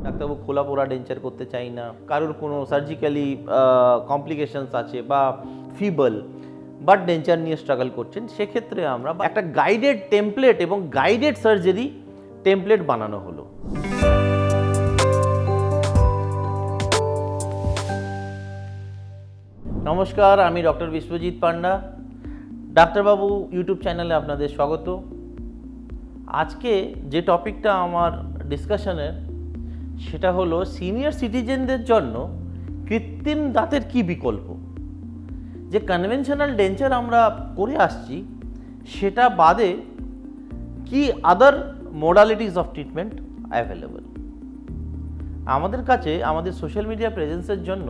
ডাক্তারবাবু খোলা পোড়া ডেঞ্চার করতে চাই না, কারোর কোনো সার্জিক্যালি কমপ্লিকেশনস আছে বা ফিবল বাট ডেঞ্চার নিয়ে স্ট্রাগল করছেন, সেক্ষেত্রে আমরা একটা গাইডেড টেমপ্লেট এবং গাইডেড সার্জারি টেমপ্লেট বানানো হলো। নমস্কার, আমি ডক্টর বিশ্বজিৎ পান্ডা, ডাক্তারবাবু ইউটিউব চ্যানেলে আপনাদের স্বাগত। আজকে যে টপিকটা আমার ডিসকাশনের সেটা হলো সিনিয়র সিটিজেনদের জন্য কৃত্রিম দাঁতের কি বিকল্প। যে কনভেনশনাল ডেঞ্চার আমরা করে আসছি সেটা বাদে কি আদার মোডালিটিস অফ ট্রিটমেন্ট অ্যাভেলেবল। আমাদের কাছে আমাদের সোশ্যাল মিডিয়া প্রেজেন্সের জন্য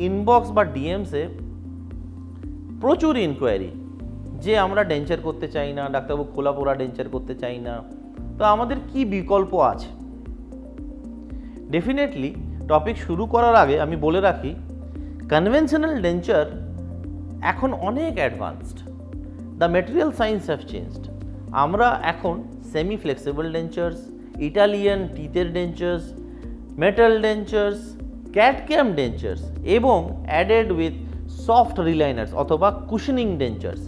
ইনবক্স বা ডিএমসে প্রচুর ইনকোয়ারি যে আমরা ডেঞ্চার করতে চাই না, ডাক্তারবাবু খোলা পোড়া ডেঞ্চার করতে চাই না, তো আমাদের কি বিকল্প আছে। ডেফিনেটলি টপিক শুরু করার আগে আমি বলে রাখি, কনভেনশনাল ডেঞ্চার এখন অনেক advanced, the material science have changed. আমরা এখন সেমি ফ্লেক্সিবল ডেঞ্চার্স, ইটালিয়ান টিথের dentures, metal dentures, CAD CAM dentures এবং অ্যাডেড উইথ সফট রিলাইনার্স অথবা cushioning dentures.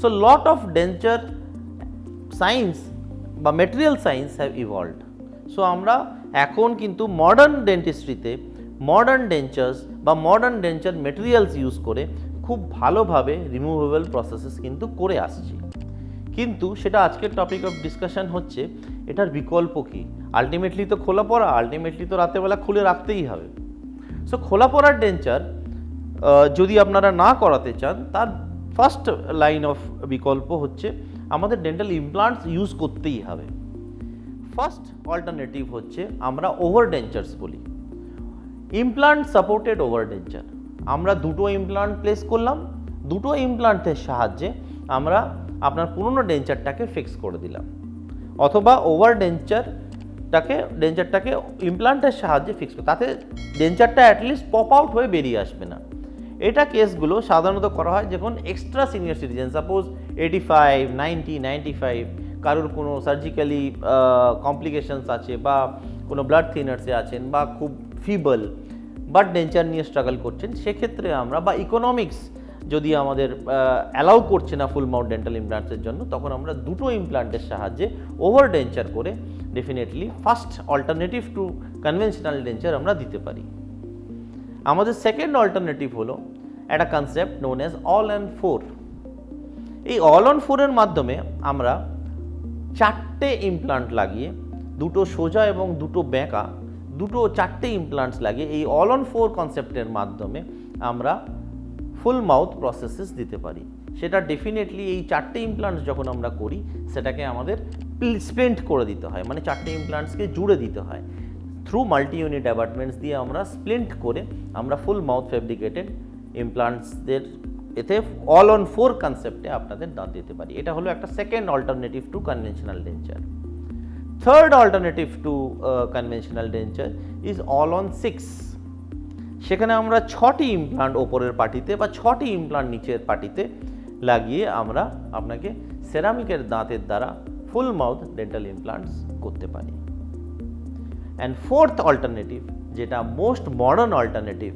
So lot of denture science বা material science have evolved. So আমরা এখন কিন্তু modern ডেন্টিস্ট্রিতে modern ডেঞ্চার্স বা মডার্ন ডেঞ্চার মেটেরিয়ালস ইউজ করে খুব ভালোভাবে রিমুভেবল প্রসেসেস কিন্তু করে আসছি। কিন্তু সেটা আজকের টপিক অফ ডিসকাশন হচ্ছে এটার বিকল্প কী। আলটিমেটলি তো খোলা পড়া, আলটিমেটলি তো রাতেরবেলা খুলে রাখতেই হবে। সো খোলা পড়ার ডেঞ্চার যদি আপনারা না করাতে চান, তার ফার্স্ট লাইন অফ বিকল্প হচ্ছে আমাদের ডেন্টাল ইমপ্লান্টস ইউজ করতেই হবে। ফার্স্ট অল্টারনেটিভ হচ্ছে আমরা ওভার ডেঞ্চার্স বলি, ইমপ্লান্ট সাপোর্টেড ওভার ডেঞ্চার। আমরা দুটো ইমপ্লান্ট প্লেস করলাম, দুটো ইমপ্লান্টের সাহায্যে আমরা আপনার পুরনো ডেঞ্চারটাকে ফিক্স করে দিলাম, অথবা ওভার ডেঞ্চারটাকে ইমপ্লান্টের সাহায্যে ফিক্স করে, তাতে ডেঞ্চারটা অ্যাটলিস্ট পপ আউট হয়ে বেরিয়ে আসবে না। এটা কেসগুলো সাধারণত করা হয় যখন এক্সট্রা সিনিয়র সিটিজেন, সাপোজ 85, 90, 95, কারোর কোনো সার্জিক্যালি কমপ্লিকেশনস আছে বা কোনো ব্লাড থিনার্সে আছেন বা খুব ফিবল বাট ডেঞ্চার নিয়ে স্ট্রাগল করছেন, সেক্ষেত্রে আমরা বা ইকোনমিক্স যদি আমাদের অ্যালাউ করছে না ফুল মাউথ ডেন্টাল ইমপ্লান্টসের জন্য, তখন আমরা দুটো ইমপ্লান্টের সাহায্যে ওভার ডেঞ্চার করে definitely first alternative to conventional denture আমরা দিতে পারি। আমাদের সেকেন্ড অল্টারনেটিভ হলো একটা concept known as all and four. এই অল অন ফোরের মাধ্যমে আমরা চারটে ইমপ্লান্ট লাগিয়ে, দুটো সোজা এবং দুটো বেঁকা, চারটে ইমপ্লান্টস লাগিয়ে এই অল অন ফোর কনসেপ্টের মাধ্যমে আমরা ফুল মাউথ প্রসেসেস দিতে পারি। সেটা ডেফিনেটলি এই চারটে ইমপ্লান্টস যখন আমরা করি সেটাকে আমাদের স্প্লিন্ট করে দিতে হয়, মানে চারটে ইমপ্লান্টসকে জুড়ে দিতে হয়। থ্রু মাল্টি ইউনিট অ্যাবাটমেন্টস দিয়ে আমরা স্প্লিন্ট করে আমরা ফুল মাউথ ফেব্রিকেটেড ইমপ্লান্টসদের এতে অল অন ফোর কনসেপ্টে আপনাদের দাঁত দিতে পারি। এটা হলো একটা second alternative to conventional denture. Third alternative to conventional denture is all on six. সেখানে আমরা 6টি ইমপ্লান্ট ওপরের পার্টিতে বা 6টি ইমপ্লান্ট নিচের পার্টিতে লাগিয়ে আমরা আপনাকে সেরামিকের দাঁতের দ্বারা ফুল মাউথ ডেন্টাল ইমপ্লান্টস করতে পারি। অ্যান্ড ফোর্থ অল্টারনেটিভ, যেটা মোস্ট মডার্ন অল্টারনেটিভ,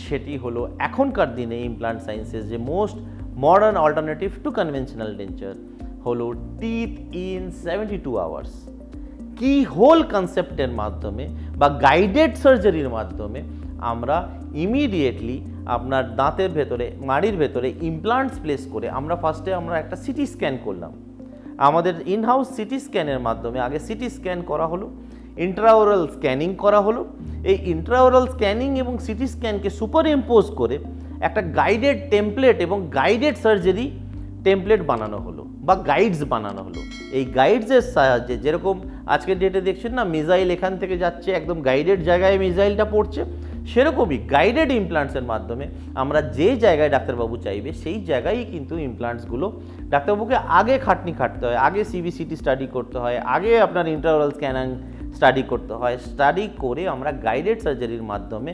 সেটি হলো এখনকার দিনে ইমপ্লান্ট সায়েন্সের যে most modern alternative to conventional denture হলো টিথ ইন 72 আওয়ার্স। কি হোল কনসেপ্টের মাধ্যমে বা গাইডেড সার্জারির মাধ্যমে আমরা ইমিডিয়েটলি আপনার দাঁতের ভেতরে, মাড়ির ভেতরে ইমপ্লান্টস প্লেস করে আমরা ফার্স্টে একটা সিটি স্ক্যান করলাম। আমাদের ইনহাউস সিটি স্ক্যানের মাধ্যমে আগে সিটি স্ক্যান করা হলো, ইন্ট্রাওরাল স্ক্যানিং করা হলো। এই ইন্ট্রাওরাল স্ক্যানিং এবং সিটি স্ক্যানকে সুপার ইম্পোজ করে একটা গাইডেড টেমপ্লেট এবং গাইডেড সার্জারি টেমপ্লেট বানানো হলো বা গাইডস বানানো হলো। এই গাইডসের সাহায্যে, যেরকম আজকের ডেটে দেখছেন না মিসাইল এখান থেকে যাচ্ছে, একদম গাইডেড জায়গায় মিসাইলটা পড়ছে, সেরকমই গাইডেড ইমপ্লান্টসের মাধ্যমে আমরা যে জায়গায় ডাক্তারবাবু চাইবে সেই জায়গায়ই কিন্তু ইমপ্লান্টসগুলো ডাক্তারবাবুকে আগে খাটতে হয়, আগে সিবিসিটি স্টাডি করতে হয়, আগে আপনার ইন্ট্রাওরাল স্টাডি করতে হয়। স্টাডি করে আমরা গাইডেড সার্জারির মাধ্যমে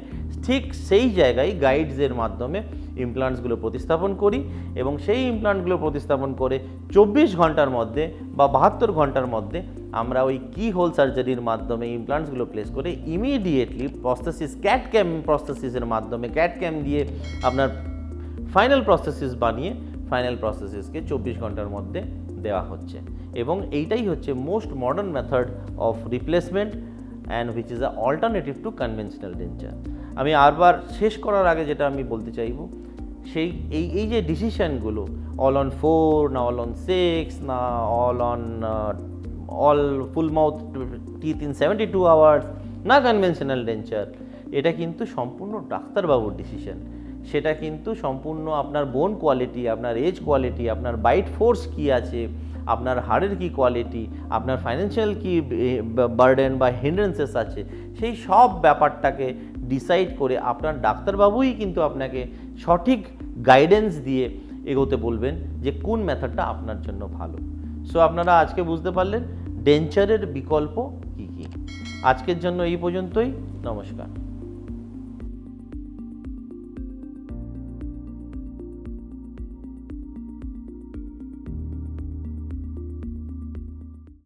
ঠিক সেই জায়গায় গাইডসের মাধ্যমে ইমপ্লান্টসগুলো প্রতিস্থাপন করি এবং সেই ইমপ্লান্টগুলো প্রতিস্থাপন করে 24 ঘন্টার মধ্যে বা 72 ঘন্টার মধ্যে আমরা ওই কি হোল সার্জারির মাধ্যমে ইমপ্লান্টসগুলো প্লেস করে ইমিডিয়েটলি প্রস্থেসিস ক্যাট ক্যাম প্রস্থেসিসের মাধ্যমে ক্যাট ক্যাম দিয়ে আপনার ফাইনাল প্রস্থেসিস বানিয়ে ফাইনাল প্রস্থেসিসকে 24 ঘন্টার মধ্যে দেওয়া হচ্ছে এবং এইটাই হচ্ছে most modern method of replacement and which is a alternative to conventional denture. আমি আরবার শেষ করার আগে যেটা আমি বলতে চাইব, সেই এই যে ডিসিশনগুলো অল অন 4 না অল অন 6 না all full mouth teeth in 72 hours না কনভেনশনাল ডেঞ্চার, এটা কিন্তু সম্পূর্ণ ডাক্তারবাবুর ডিসিশন। সেটা কিন্তু সম্পূর্ণ আপনার বোন কোয়ালিটি, আপনার এজ কোয়ালিটি, আপনার বাইট ফোর্স কী আছে, আপনার হাড়ের কী কোয়ালিটি, আপনার ফাইন্যান্সিয়াল কী বার্ডেন বা হিন্ড্রেন্সেস আছে, সেই সব ব্যাপারটাকে ডিসাইড করে আপনার ডাক্তারবাবুই কিন্তু আপনাকে সঠিক গাইডেন্স দিয়ে এগোতে বলবেন যে কোন মেথডটা আপনার জন্য ভালো। সো আপনারা আজকে বুঝতে পারলেন ডেঞ্চারের বিকল্প কী কী। আজকের জন্য এই পর্যন্তই, নমস্কার।